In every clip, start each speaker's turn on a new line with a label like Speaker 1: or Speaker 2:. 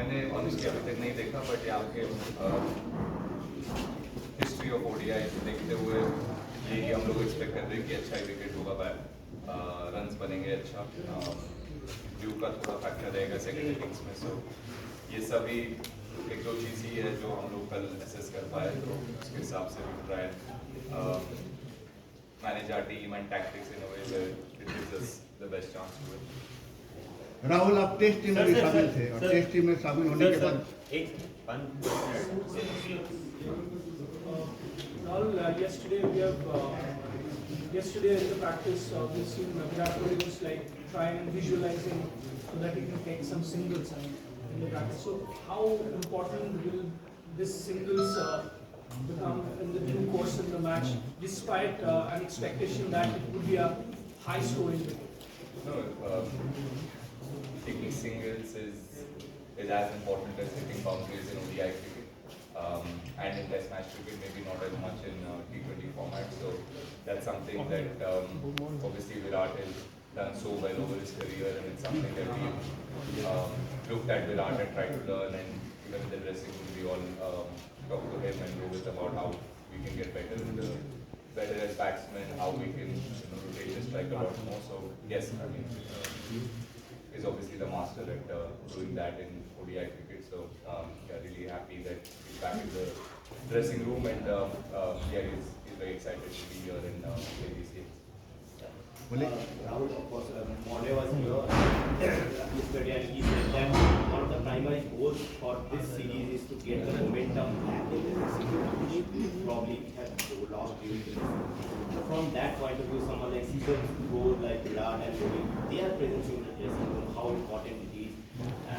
Speaker 1: मैंने ऑनेस्टली अभी तक नहीं देखा, बट यहाँ के हिस्ट्री ऑफ ओडीआई देखते हुए यही हम लोग एक्सपेक्ट कर रहे हैं कि अच्छा ही विकेट होगा, रन्स बनेंगे, अच्छा व्यू का थोड़ा फैक्टर रहेगा सेकेंड इनिंग्स में। सो ये सभी एक दो चीज़ ही है जो हम लोग कल एसेस कर पाए, तो उसके हिसाब से भी try manage our team and tactics in a way where it gives us the best chance to win.
Speaker 2: Rahul, आप टेस्ट टीम में भी शामिल थे और टेस्ट टीम में शामिल होने के बाद
Speaker 3: Rahul, yesterday in the practice, we've seen Virat Kohli was like trying and visualizing so that he can take some singles in the practice. So how important will this singles become in the due course in the match, despite an expectation that it would be a high scoring game?
Speaker 1: No, taking singles is as important as hitting boundaries in ODI cricket, and in Test match cricket maybe not as much in T20 format. So that's something that obviously Virat has done so well over his career, and it's something that we looked at Virat and tried to learn, and even in the dressing room we all talk to him and Rohit about how we can get better as batsmen, how we can rotate the strike a lot more. So yes, I mean he's obviously the master at doing that in ODI cricket. So yeah, really happy that he's back in the dressing room, and yeah, he's very excited to be here and play these games.
Speaker 4: Rahul, of course, Mole was here yesterday, and he said that one of the primary goals for this series is to get the momentum back in the series, which probably we have lost during this. From that point of view, someone like seasons goals like Virat and Rohit, their presence in the dressing room, how important it is,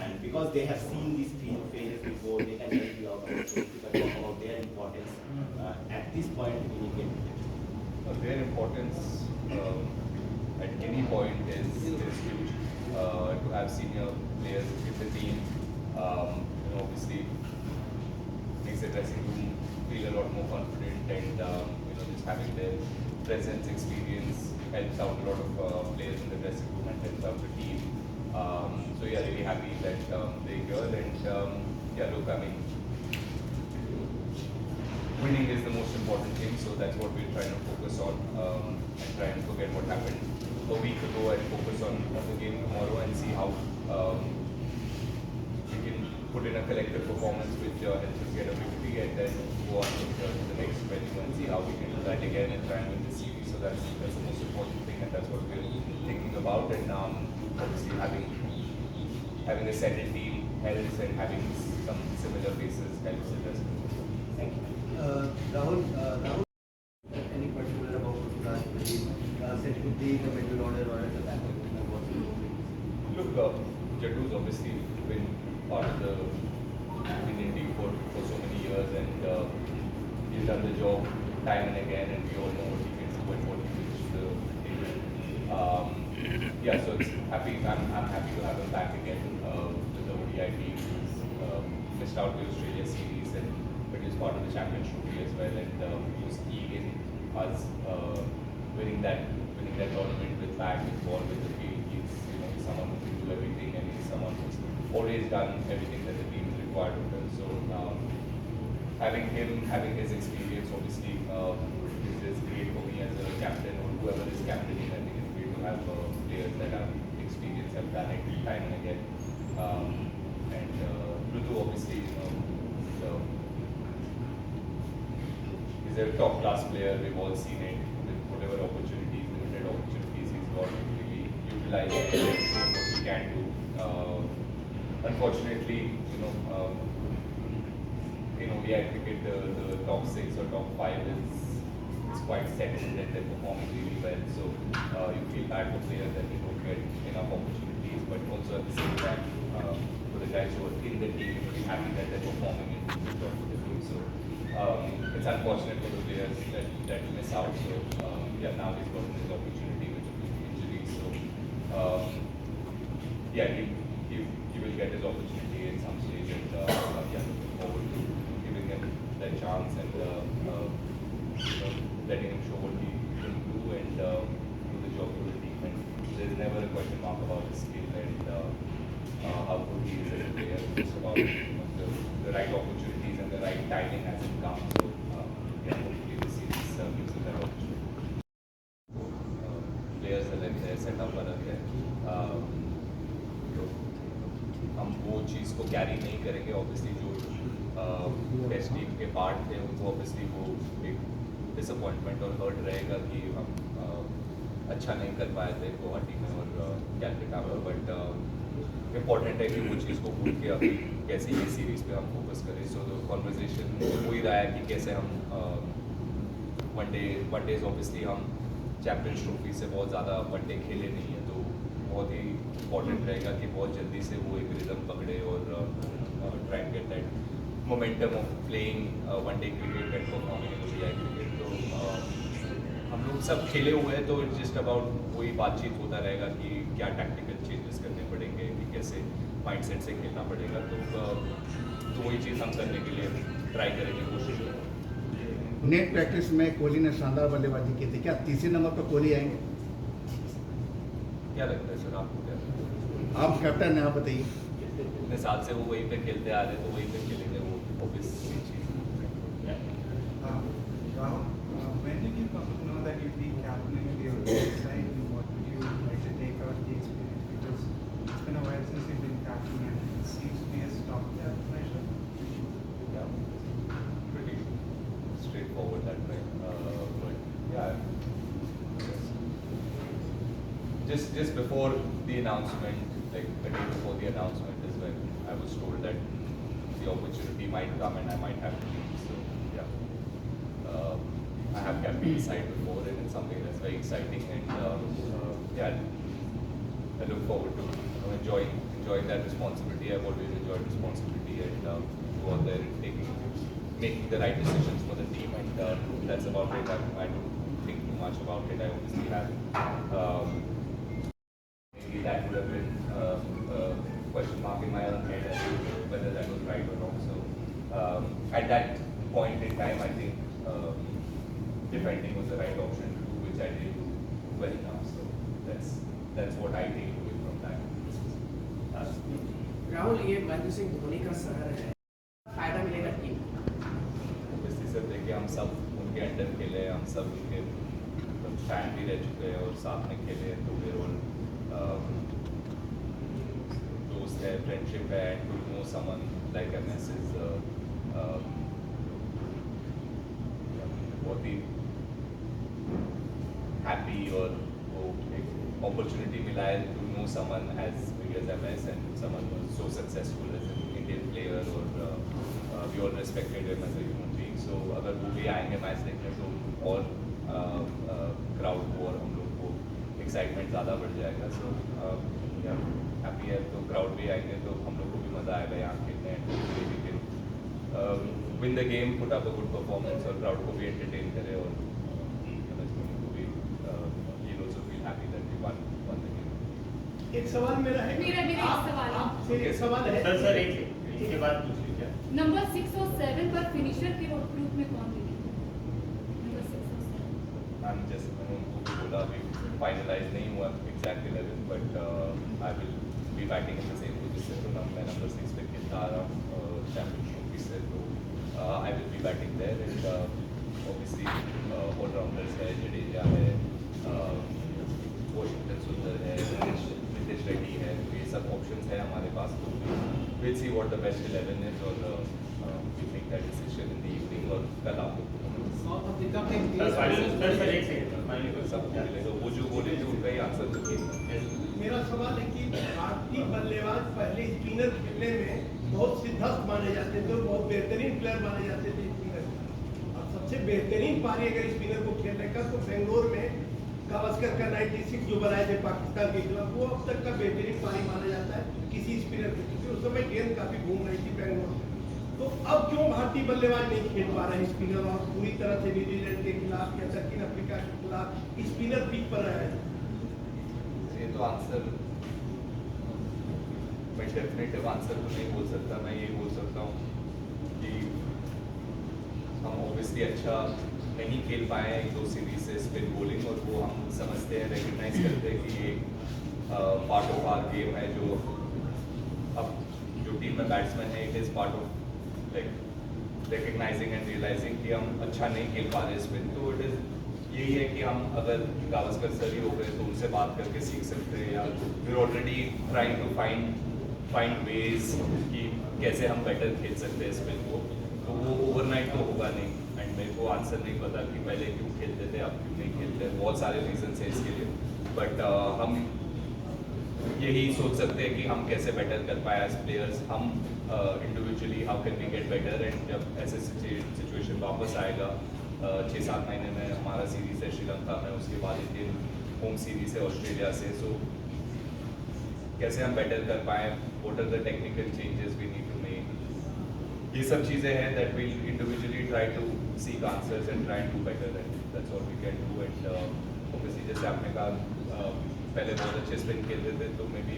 Speaker 4: and because they have seen these phases before, they can help you out also to talk about their importance at this point in the game.
Speaker 1: Their importance at any point is huge. To have senior players in the team, obviously makes the dressing room feel a lot more confident, and just having their presence, experience helps out a lot of players in the dressing room and helps out the team. So yeah, really happy that they're here, and yeah, look, I mean, winning is the most important thing, so that's what we're trying to focus on, and try and forget what happened a week ago and focus on the game tomorrow and see how we can put in a collective performance which helps us get a victory, and then go on to the next venue and see how we can do that again and try and win the series. So that's the most important thing, and that's what we're thinking about. And obviously having a settled team helps, and having some similar faces helps in this.
Speaker 4: Thank you.
Speaker 5: Rahul, any particular about Virat Kohli? Set with the middle order or at the back of the
Speaker 1: Look, Jaddu's obviously been part of the Indian team for so many years, and he's done the job time and again, and we all know what he can do and what he brings to the table. Yeah, so I'm happy to have him back again with the ODI team. He's missed out the Australia series, but he was part of the championship as well, and he was key in us winning that tournament with bat, with ball, with the field. He's someone who can do everything, and he's someone who's always done everything that the team is required of him. So having his experience obviously is great for me as a captain, or whoever is captaining. I think it's great to have players that have experience, have done it time and again. And Rutu obviously, he's a top class player. We've all seen it with whatever opportunities, limited opportunities he's got, really utilize it and show what he can do. Unfortunately, in ODI cricket, the top 6 or top 5 is quite settled, and they're performing really well. So you feel bad for players that they don't get enough opportunities, but also at the same time, for the guys who are in the team, you feel happy that they're performing in the job for the team. So it's unfortunate for the players that miss out. So yeah, now he's gotten his opportunity with injury. So yeah, he will get his opportunity in some stage, and yeah, looking forward to giving him that chance and letting him show what he can do and do the job for the team. And there's never a question mark about his skill and how good he is as a player. it's about the right opportunities and the right timing as it comes. So yeah, hopefully this series gives us that opportunity. Players अलग है, setup अलग है. तो हम वो चीज़ को carry नहीं करेंगे. ऑब्वियसली जो टेस्ट टीम के पार्ट थे उनको ऑब्वियसली वो एक डिसअपॉइंटमेंट और हर्ट रहेगा कि हम अच्छा नहीं कर पाए थे गुवाहाटी में और कैलकाटा में. बट इम्पॉर्टेंट है कि वो चीज़ को भूल के अभी कैसे ये सीरीज़ पे हम फोकस करें. सो कॉन्वर्जेशन हो ही रहा है कि कैसे हम वनडेज ऑब्वियसली हम चैंपियंस ट्रॉफी से बहुत ज़्यादा वनडे खेले नहीं है, तो बहुत ही इम्पॉर्टेंट रहेगा कि बहुत जल्दी से वो एक रिदम पकड़े और try and get that momentum of playing one day cricket and performing in ODI cricket. तो हम लोग सब खेले हुए हैं, तो इट्स जस्ट अबाउट वही बातचीत होता रहेगा कि क्या टैक्टिकल चेंजेस करने पड़ेंगे, कि कैसे माइंडसेट से खेलना पड़ेगा. तो वही चीज़ हम करने के लिए ट्राई करेंगे, कोशिश करेंगे.
Speaker 2: नेट प्रैक्टिस में कोहली ने शानदार बल्लेबाजी की थी, क्या तीसरे नंबर पर कोहली आएंगे?
Speaker 1: क्या लगता है सर आपको? क्या
Speaker 2: आप कैप्टन हैं, आप बताइए.
Speaker 1: इतने साल से वो वहीं पे खेलते आ रहे, तो वहीं पे खेलेंगे, वो obvious cheese.
Speaker 6: Rahul, when did you come to know that you'd be captaining the Olympic side, and what would you like to take out the experience? Because it's been a while since you've been captain, and it seems to be a stopgap measure.
Speaker 1: Yeah, pretty straightforward that way. But yeah, just before the announcement, like the day before the announcement, is when I was told that the opportunity might come and I might have to leave. So yeah, I have captained the side before, and it's something that's very exciting. And yeah, I look forward to enjoying that responsibility. I've always enjoyed responsibility, and go out there and making the right decisions for the team, and that's about it. I don't think too much about it. I obviously have maybe that would have been a question mark in my own head as to whether that was right or wrong. So at that point in time, I think defending was the right option to do, which I did well enough. So that's what I take away from that.
Speaker 7: Rahul, ये महेंद्र सिंह धोनी का शहर है, फायदा मिलेगा team?
Speaker 1: Obviously sir, देखिए हम सब उनके अंडर खेले हैं, हम सब उनके फैन भी रह चुके हैं और साथ में खेले हैं, तो फिर और दोस्त है, फ्रेंडशिप है, and to know someone like MS is बहुत ही हैप्पी, और वो एक अपॉर्चुनिटी मिला है to know someone as big as MS and someone so successful as an Indian player, और we all respected him as a human being. So अगर वो भी आएंगे मैच देखने, तो और क्राउड को और हम लोग को एक्साइटमेंट ज़्यादा बढ़ जाएगा. सो हैप्पी है, तो क्राउड भी आएंगे तो हम लोग को भी मज़ा आएगा यहाँ खेलने. Win the game, put up a good performance, और क्राउड को भी एंटरटेन करे, और MS धोनी को भी he also feel happy that we won the game.
Speaker 8: एक सवाल मेरा है,
Speaker 9: मेरा एक सवाल है.
Speaker 8: आपसे एक सवाल है.
Speaker 4: सर इसके बाद पूछ लीजिए.
Speaker 9: नंबर 6 और 7 पर फिनिशर के रूप में कौन दिखेगा? नंबर 6 और 7.
Speaker 1: मैंने जैसे मैंने उनको भी बोला, अभी फाइनलाइज नहीं हुआ exact 11, but I will be batting in the same position. तो मैं नंबर 6 पे खेलता आ रहा हूँ चैंपियंस ट्रॉफी से, तो I will be batting there. And obviously allrounders है, जडेजा है, वॉशिंगटन सुंदर है, नितिश रेड्डी है, तो ये सब ऑप्शंस है हमारे पास. तो will see what the best 11 is, और we make that decision in the evening, और कल आप लोग
Speaker 3: साउथ अफ्रीका में
Speaker 1: सब तो वो जो बोले थे उनका ही आंसर तो
Speaker 8: मेरा सवाल है कि भारतीय बल्लेबाज पहले स्पिनर खेलने में बहुत सिद्धस्त माने जाते थे, बहुत बेहतरीन प्लेयर माने जाते थे स्पिनर. और सबसे बेहतरीन पारी अगर स्पिनर को खेलने का, तो बेंगलोर में गावस्कर का 96 जो बनाए थे पाकिस्तान के खिलाफ, वो अब तक का बेहतरीन पारी माना जाता है किसी स्पिनर के, क्योंकि उस समय गेंद काफी घूम रही थी बेंगलोर में. तो अब क्यों भारतीय बल्लेबाज नहीं खेल पा रहे स्पिनर, और पूरी तरह से न्यूजीलैंड के खिलाफ या दक्षिण अफ्रीका के खिलाफ स्पिनर पिच पर रहे?
Speaker 1: ये तो आंसर मैं डेफिनेटिव आंसर तो नहीं बोल सकता. मैं ये बोल सकता हूँ कि हम ऑब्वियसली अच्छा नहीं खेल पाए हैं 1-2 सीरीज से स्पिन बॉलिंग, और वो हम समझते हैं, रिकग्नाइज करते हैं कि ये पार्ट ऑफ आवर गेम है. जो अब जो टीम में बैट्समैन है, it is part of like recognising and realising कि हम अच्छा नहीं खेल पा रहे स्पिन, तो इट इज़ यही है कि हम अगर गावस्कर सर ही हो गए तो उनसे बात करके सीख सकते हैं, या we already trying to find ways कि कैसे हम बेटर खेल सकते हैं स्पिन को, तो वो ओवरनाइट तो होगा नहीं। एंड मेरे को आंसर नहीं पता कि पहले क्यों खेलते थे अब क्यों नहीं खेलते, बहुत सारे रीजन है इसके लिए, बट हम यही सोच सकते हैं कि हम कैसे बेटर कर पाए एज प्लेयर्स, हम individually how can we get better. And जब ऐसे सिचुएशन वापस आएगा 6-7 महीने में, हमारा सीरीज है श्रीलंका में, उसके बाद इंडियन होम सीरीज है ऑस्ट्रेलिया से, सो कैसे हम बेटर कर पाए, what are the technical changes we need to make, ये सब चीज़ें हैं that we individually try to seek answers and try to better, and that's what we can do. And obviously जैसे आपने कहा पहले बहुत अच्छे स्पिन खेलते थे, तो maybe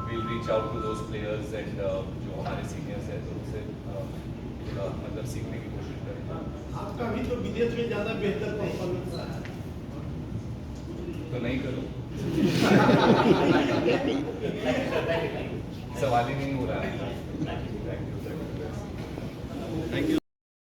Speaker 1: we'll reach out to those players and जो हमारे सीनियर्स हैं तो उनसे थोड़ा मतलब सीखने की कोशिश करें।
Speaker 8: आपका भी तो विदेश में ज्यादा बेहतर परफॉर्मेंस रहा है।
Speaker 1: तो नहीं करूँ सवाल ही नहीं हो रहा है। Thank you.